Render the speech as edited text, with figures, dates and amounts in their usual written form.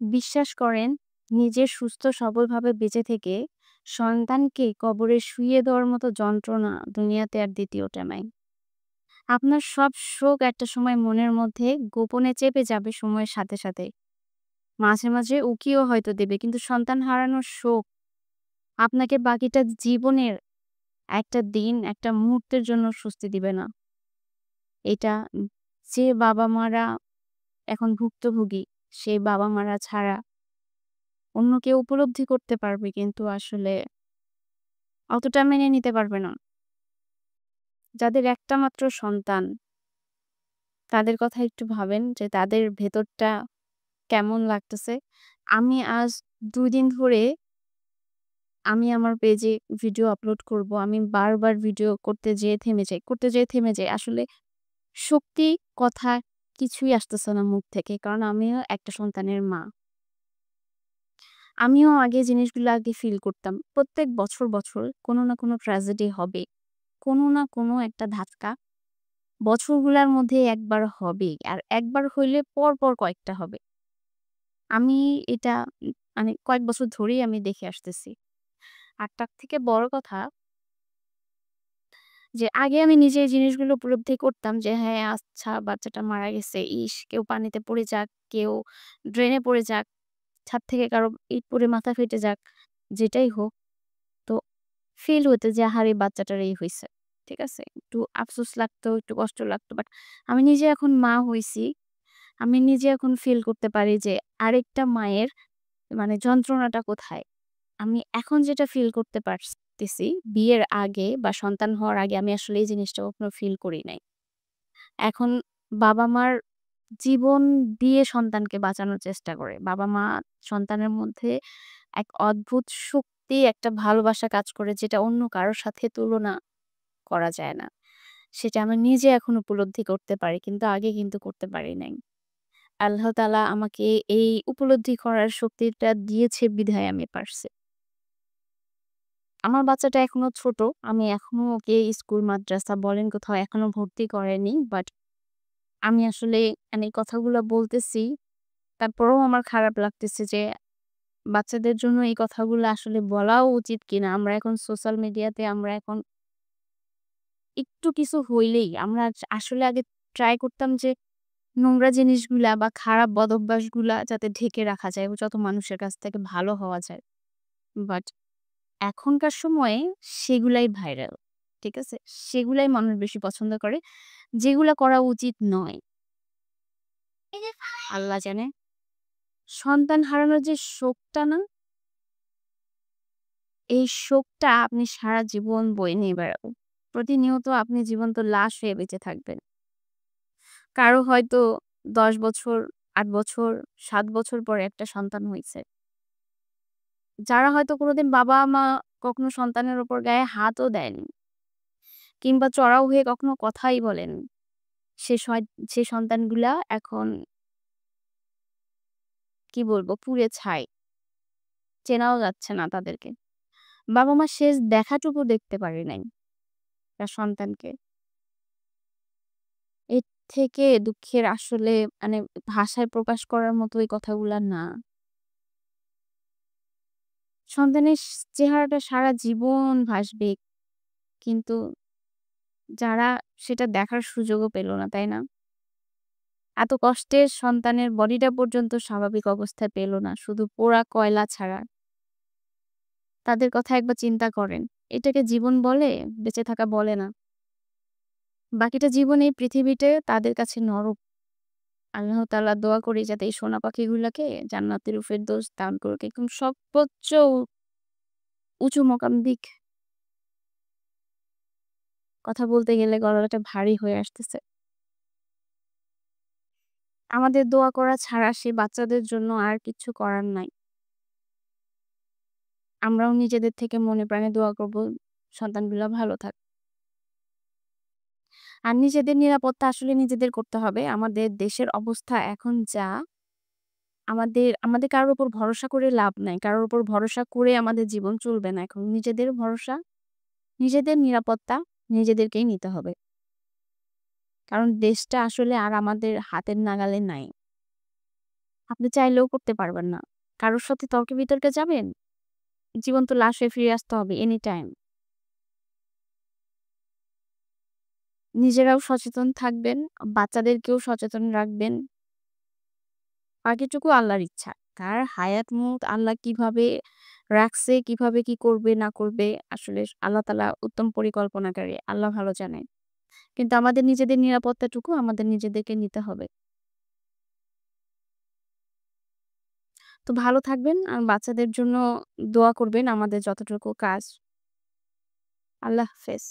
বিশ্বাস করেন, নিজের সুস্থ সবলভাবে বেঁচে থেকে সন্তানকে কবরে শুইয়ে দেওয়ার মতো যন্ত্রণা দুনিয়াতে আর দ্বিতীয়টা নাই। আপনার সব শোক একটা সময় মনের মধ্যে গোপনে চেপে যাবে সময়ের সাথে, সাথে। মাঝে, মাঝে উকিও হয়তো দেবে। কিন্তু সন্তান হারানোর শোক আপনাকে বাকিটা জীবনের একটা দিন, একটা মুহূর্তের জন্য স্বস্তি দিবে না। এটা যে বাবা-মারা এখন ভুক্তভোগী, সেই বাবা-মারা ছাড়া অন্য কেউ উপলব্ধি করতে পারবে কিন্তু আসলে অতটা মেনে নিতে পারবে না। যাদের একটা মাত্র সন্তান, তাদের কথা একটু ভাবেন যে তাদের ভেতরটা কেমন লাগতেছে। আমি আজ ২ দিন ধরে আমি আমার পেজে ভিডিও আপলোড করব। আমি বারবার ভিডিও করতে যেয়ে থেমে যাই, করতে যেয়ে থেমে যাই। আসলে সত্যি কথা কিছুই আসতেছে না মুখ থেকে। কারণ আমিও একটা সন্তানের মা। আমিও আগে জিনিসগুলো আগে ফিল করতাম। প্রত্যেক বছর, বছর কোনো না কোনো ট্র্যাজেডি হবে। কোনো না কোনো একটা ধাক্কা বছরগুলার মধ্যে একবার হবেই। আর একবার হইলে পরপর কয়েকটা হবে। আমি এটা মানে কয়েক বছর ধরেই আমি দেখে আসতেছি। আর তার থেকে বড় কথা যে আগে আমি নিজে এই জিনিসগুলো উপলব্ধি করতাম যে হ্যাঁ, আচ্ছা বাচ্চাটা মারা গেছে। ইস! কেউ পানিতে পড়ে যাক, কেউ ড্রেনে পড়ে যাক, ছাদ থেকে কারো ইট পড়ে মাথা ফেটে যাক, যেটাই হোক। তো ফিল হতো যে আহারে বাচ্চাটার এই হইছে। ঠিক আছে? একটু আফসোস লাগতো, একটু কষ্ট লাগতো। বাট আমি নিজে এখন মা হইছি। আমি নিজে এখন ফিল করতে পারি যে আরেকটা মায়ের মানে যন্ত্রণাটা কোথায়? আমি এখন যেটা ফিল করতে পারতেছি, বিয়ের আগে বা সন্তান হওয়ার আগে আমি আসলে এই জিনিসটা কখনো ফিল করি নাই। এখন বাবা-মার জীবন দিয়ে সন্তানকে বাঁচানোর চেষ্টা করে। বাবা-মা সন্তানের মধ্যে এক অদ্ভুত শক্তি, একটা ভালোবাসা কাজ করে যেটা অন্য কারো সাথে তুলনা করা যায় না। সেটা আমি নিজে এখন উপলব্ধি করতে পারি। কিন্তু আগে কিন্তু করতে পারি নাই। আল্লাহ তাআলা আমাকে এই উপলব্ধি করার শক্তিটা দিয়েছে বিধায় আমি পারছি। আমার বাচ্চাটা এখনো ছোট। আমি এখনো ওকে স্কুল, মাদ্রাসা বলেন কোথাও এখনো ভর্তি করাইনি। বাট আমি আসলে মানে এই কথাগুলা বলতেছি, তারপরেও আমার খারাপ লাগতেছে যে বাচ্চাদের জন্য এই কথাগুলো আসলে বলাও উচিত কিনা। আমরা এখন সোশ্যাল মিডিয়াতে আমরা এখন একটু কিছু হইলেই আমরা আসলে আগে ট্রাই করতাম যে নোংরা জিনিসগুলা বা খারাপ বদঅভ্যাসগুলা যাতে ঢেকে রাখা যায় যত মানুষের কাছ থেকে ভালো হওয়া যায়। বাট এখনকার সময়ে সেগুলাই ভাইরাল। ঠিক আছে? সেগুলাই মানুষ বেশি পছন্দ করে। যেগুলা করা উচিত নয়। আল্লাহ জানে। সন্তান হারানোর যে শোকটা না, এই শোকটা আপনি সারা জীবন বয়ে নিয়ে বেড়াবেন। প্রতিনিয়ত আপনি জীবন্ত লাশ হয়ে বেঁচে থাকবেন। কারো হয়তো ১০ বছর, ৮ বছর, ৭ বছর পরে একটা সন্তান হইছে। যারা হয়তো কোনোদিন বাবা-মা কখনো সন্তানের উপর গায়ে হাতও দেয়নি কিংবা চড়াও হয়ে কখনো কথাই বলেনি। সে সয় সে সন্তানগুলা এখন কি বলবো পুড়ে ছাই। চেনাও যাচ্ছে না তাদেরকে। বাবা-মা শেষ দেখাটুকু দেখতে পারে নাই তার সন্তানকে। এর থেকে দুঃখের আসলে মানে ভাষায় প্রকাশ করার মতো এই কথাগুলা না। সন্তানের চেহারাটা সারা জীবন ভাসবে। কিন্তু যারা সেটা দেখার সুযোগও পেল না, তাই না? এত কষ্টের সন্তানের বডিটা পর্যন্ত স্বাভাবিক অবস্থায় পেল না। শুধু পোড়া কয়লা ছাড়া। তাদের কথা একবার চিন্তা করেন। এটাকে জীবন বলে? বেঁচে থাকা বলে না। বাকিটা জীবন এই পৃথিবীতে তাদের কাছে নরক। আল্লাহ তাআলা দোয়া করি যাতে এই সোনা পাখিগুলাকে জান্নাতুল ফেরদৌস দান করুক। একদম সর্বোচ্চ উঁচু মোকাম দিক। কথা বলতে গেলে গলাটা ভারী হয়ে আসতেছে। আমাদের দোয়া করা ছাড়া সে বাচ্চাদের জন্য আর কিচ্ছু করার নাই। আমরাও নিজেদের থেকে মনে প্রাণে দোয়া করব সন্তানগুলা ভালো থাক। আর নিজেদের নিরাপত্তা আসলে নিজেদের করতে হবে। আমাদের দেশের অবস্থা এখন যা, আমাদের কারোর উপর ভরসা করে লাভ নাই। কারোর উপর ভরসা করে আমাদের জীবন চলবে না এখন। নিজেদের ভরসা, নিজেদের নিরাপত্তা নিজেদেরকেই নিতে হবে। কারণ দেশটা আসলে আর আমাদের হাতের নাগালে নাই। আপনি চাইলেও করতে পারবেন না। কারোর সাথে তর্কে-বিতর্কে যাবেন? জীবন তো লাশ হয়ে ফিরে আসতে হবে এনি টাইম। নিজেরাও সচেতন থাকবেন, বাচ্চাদেরকেও সচেতন রাখবেন। বাকিটুকু আল্লাহর ইচ্ছা। কার হায়াত মুত আল্লাহ কিভাবে রাখছে, কিভাবে কি করবে না করবে আসলে আল্লাহ তাআলা উত্তম পরিকল্পনাকারী। আল্লাহ ভালো জানে। কিন্তু আমাদের নিজেদের নিরাপত্তাটুকু আমাদের নিজেদেরকে নিতে হবে। তো ভালো থাকবেন আর বাচ্চাদের জন্য দোয়া করবেন আমাদের যতটুকু কাজ। আল্লাহ হাফেজ।